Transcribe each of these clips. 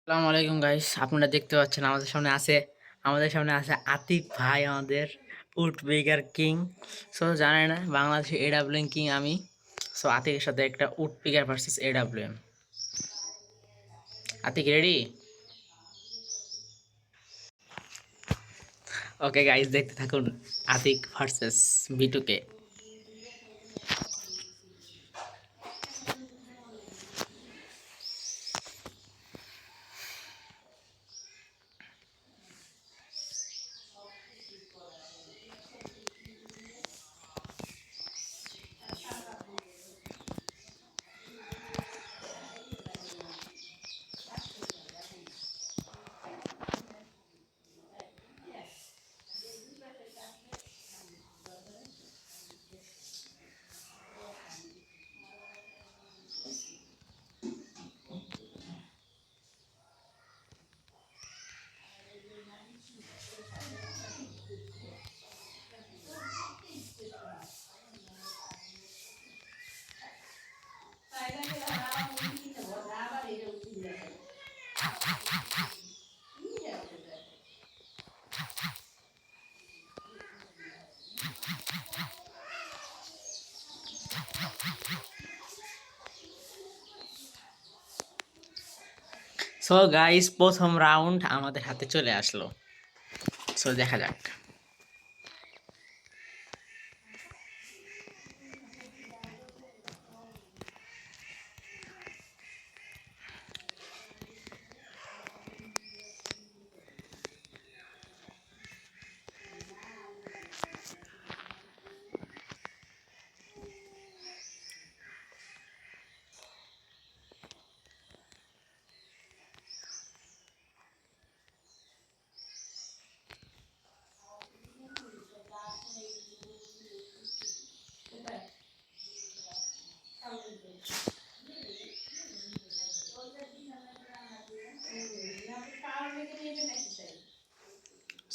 আসসালামু আলাইকুম গাইস, আপনারা দেখতে পাচ্ছেন আমাদের সামনে আছে আতিক ভাই, আমাদের উড পিকার কিং। সো জানেন না, বাংলাদেশে এডাব্লিউএম কিং আমি। সো আতিকের সাথে একটা woodpecker versus AWM. Atik ready? Okay guys, দেখতে থাকুন আতিক ভার্সেস বিটুকে। সো গাইস, প্রথম রাউন্ড আমাদের হাতে চলে আসলো। সো দেখা যাক।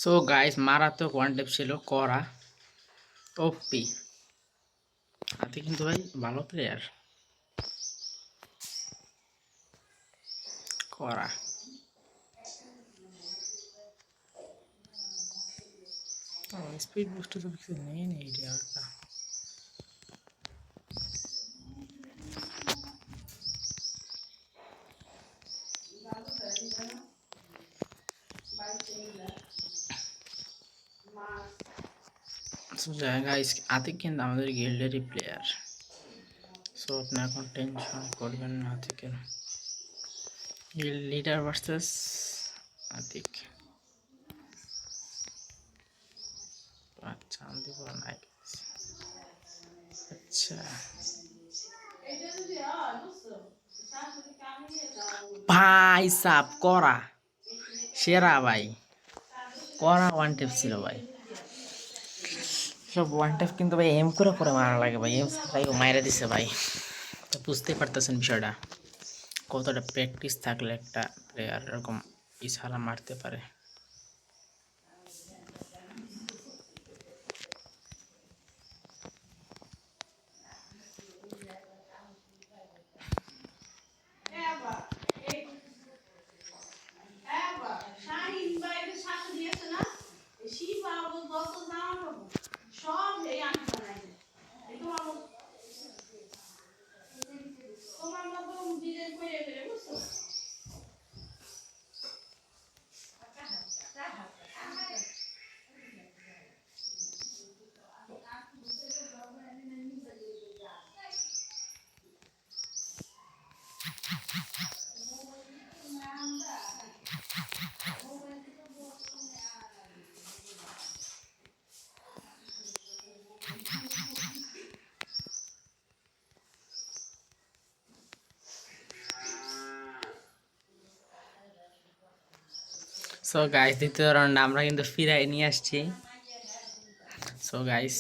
সো গাইস, মারাত্মক ওয়ান টেপ ছিল করা। ওপি হাতে কিন্তু ভাই ভালো প্লেয়ার করা। স্পিড বুস্ট তো কিছু নেই নেই এটা। সো গাইস, আতিক কিন্তু আমাদের গিল্ডেরই প্লেয়ার। সো আপনি এখন টেনশন করবেন না। আতিকের গিল্ড লিডার ভার্সেস আতিক। আচ্ছা, আমি বলা নাই। আচ্ছা ভাই সাপ করা সেরা ভাই, করা ওয়ান টেপ ছিল ভাই। সব ওয়ান টেপ কিন্তু ভাই এম করে করে মারা লাগে ভাই, এম ছাড়াই ও মাইরা দিছে ভাই। তো বুঝতেই পারতেছেন বিষয়টা, কতটা প্র্যাকটিস থাকলে একটা প্লেয়ার এরকম ইশারা মারতে পারে। সো গাইস, দ্বিতীয় রাউন্ড আমরা কিন্তু ফিরাই নিয়ে আসছি। সো গাইস,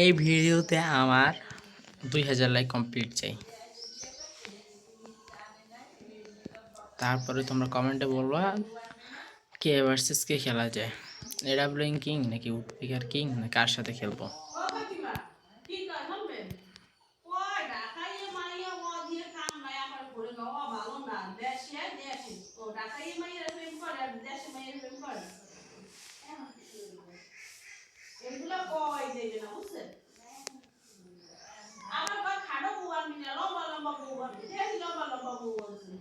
এই ভিডিওতে আমার 2000 লাইক কমপ্লিট চাই। তারপরে তোমরা কমেন্টে বলবা কে ভার্সেস কে খেলা যায়, এডাব্লিউএম কিং নাকি উডপিকার কিং, না কার সাথে খেলবো। এগুলো কয় দেবে না বুঝছেন আমার কয় খাটো বউ আনবি না লম্বা লম্বা বউ আনবি দেখি লম্বা লম্বা বউ আনছি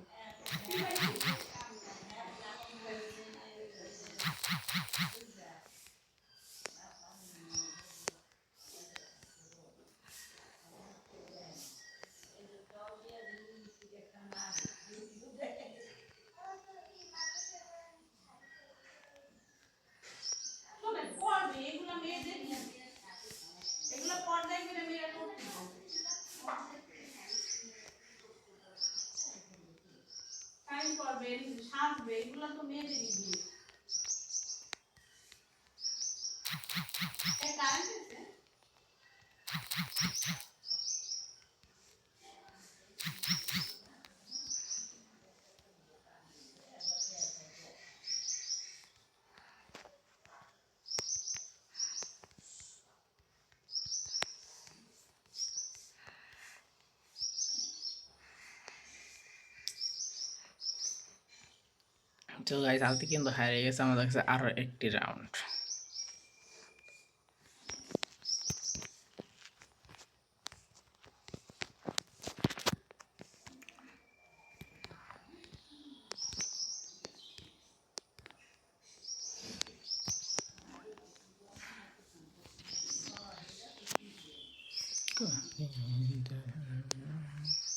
শোনেন পড়বে এগুলো মেয়েদের এগুলো পর্দায় করে মেয়েরা করতে টাইম করবে সাজবে এগুলো তো মেয়েদেরই বিয়ে কারেন্ট আছে তো গাইস আলতি কিন্তু হারিয়ে গেছে, আমাদের কাছে আরো একটি রাউন্ড।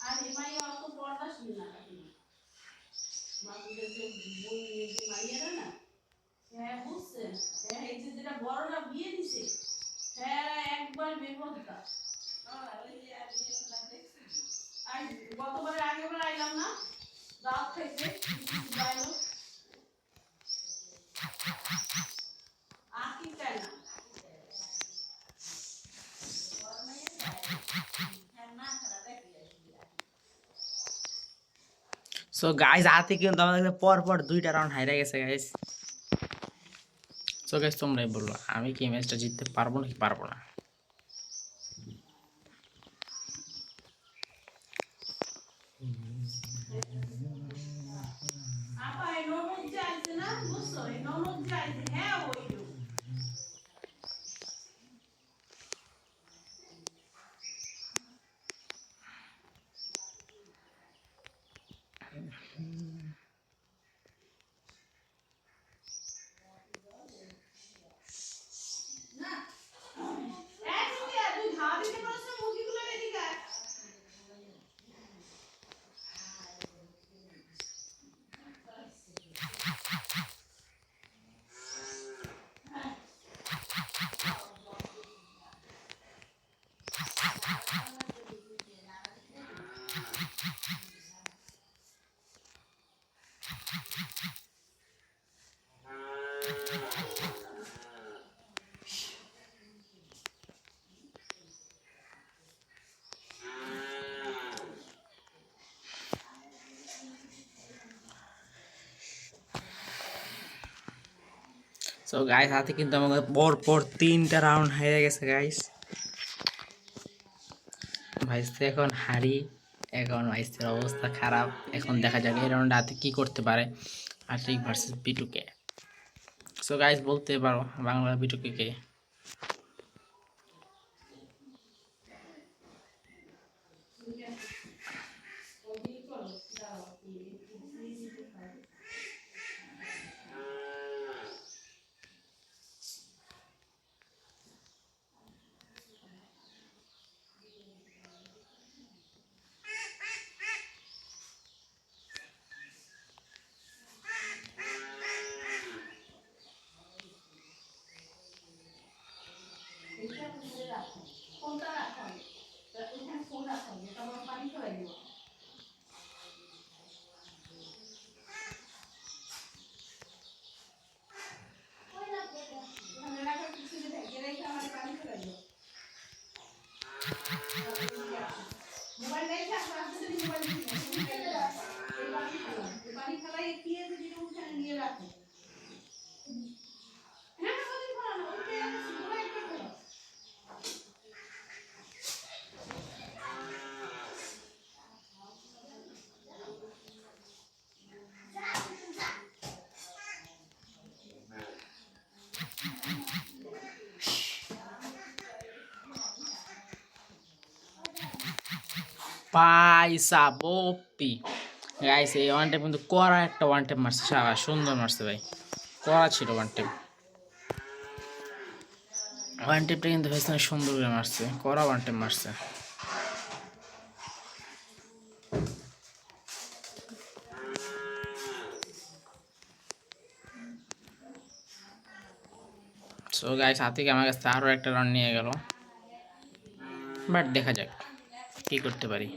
আর এমাই অত পর্দাশীল না মাতুদের যে বই যে মাইয়ারা না হ্যাঁ বুঝছেন হ্যাঁ এই যে যেটা বড়রা বিয়ে দিছে হ্যাঁ একবার বেপরদা আর গতবারের আগেবার আইলাম না রাত থেকে বাইলো আকি চাই না সো গাইস আতি কিন্তু আমাদের কাছে পর পর দুইটা রাউন্ড হারিয়ে গেছে গাইস। সো গাইস তোমরাই বলো আমি কি ম্যাচটা জিততে পারবো নাকি পারবো না। আপা এই ননদ যে আইছে না বুঝছো এই ননদ যে আইছে হ্যাঁ ওই সো গাইস হাতে কিন্তু আমাদের পর পর তিনটা রাউন্ড হেরে গেছে গাইস। ভাইস্তে এখন হারি, এখন ভাইস্তের অবস্থা খারাপ। এখন দেখা যাক এই রাউন্ডে হাতে কি করতে পারে আতিক ভার্সেস বিটুকে। সো গাইস বলতে পারো বাংলা বিটুকে কে? কোনটা রাখুন এখানে ফোন রাখুন এটা আমার পানি করে দিব এখানে রাখা কিছু থেকে রেখে আমার পানি করে দিব মোবাইল রেখে আপনার হাতে মোবাইল দিন এই পানি খালাই কি আছে যেটা ওখানে নিয়ে রাখো হ্যাঁ ওদিন ফোন না ওকে মোবাইল করে পয়সা বপি। গাইস এই ওয়ান টাইম কিন্তু করা একটা ওয়ান টাইম মারছে, সারা সুন্দর মারছে ভাই, করা ছিল ওয়ান টাইম। ওয়ান টাইমটা কিন্তু হয়েছে সুন্দর করে মারছে, করা ওয়ান টাইম মারছে। সো গাইস আতিক আমার কাছে আরও একটা রান নিয়ে গেল, বাট দেখা যাক কি করতে পারি।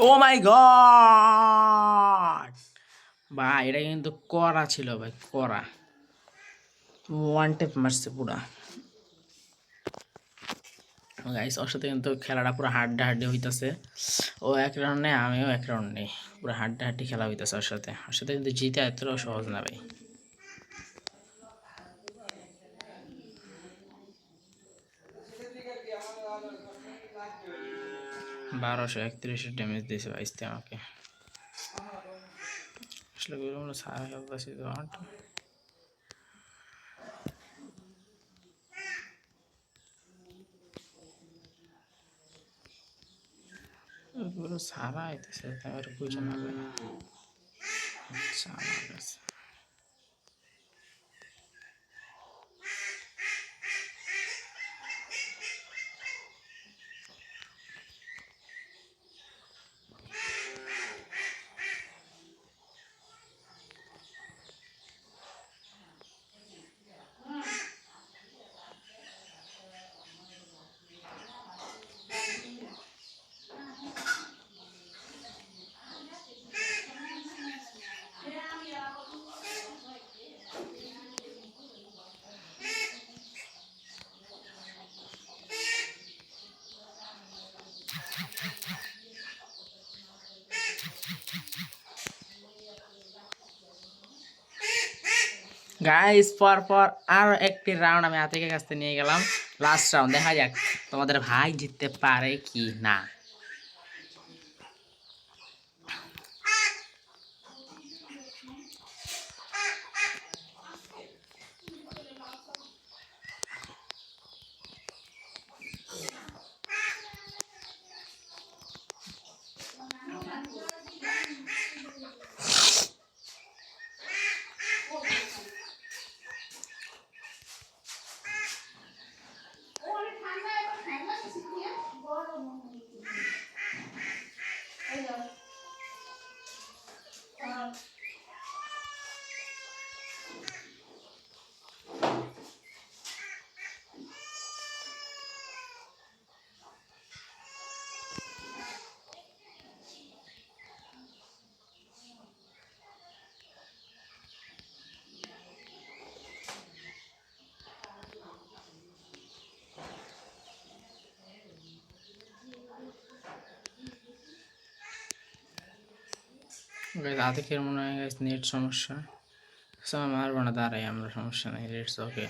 ও মাই গড ভাই, এটা কিন্তু করা ছিল ভাই, করা ওয়ান টেপ মারছে পুরা। গাইস ওর সাথে কিন্তু খেলাটা পুরো হাড্ডাহাড্ডি হইতাছে, ও এক রাউন্ড নেই আমিও এক রাউন্ড নেই, পুরো হাড্ডাহাড্ডি খেলা হইতাছে ওর সাথে। ওর সাথে কিন্তু জিতে এতটাও সহজ না ভাই। 1231 ড্যামেজ দিয়েছে ভাইস্তে আমাকে, আসলে সারা খেলতেছি তো পুরো সারা আইতেছে, তারপরে বুঝে না আচ্ছা আমার কাছে। গাইস পর আরো একটি রাউন্ড আমি আতিকের কাছ থেকে নিয়ে গেলাম, লাস্ট রাউন্ড, দেখা যাক তোমাদের ভাই জিততে পারে কি না। আতিকের মনে হয় নেট সমস্যা, মারবো না, দাঁড়াই আমরা, সমস্যা নেই, লেটস ওকে।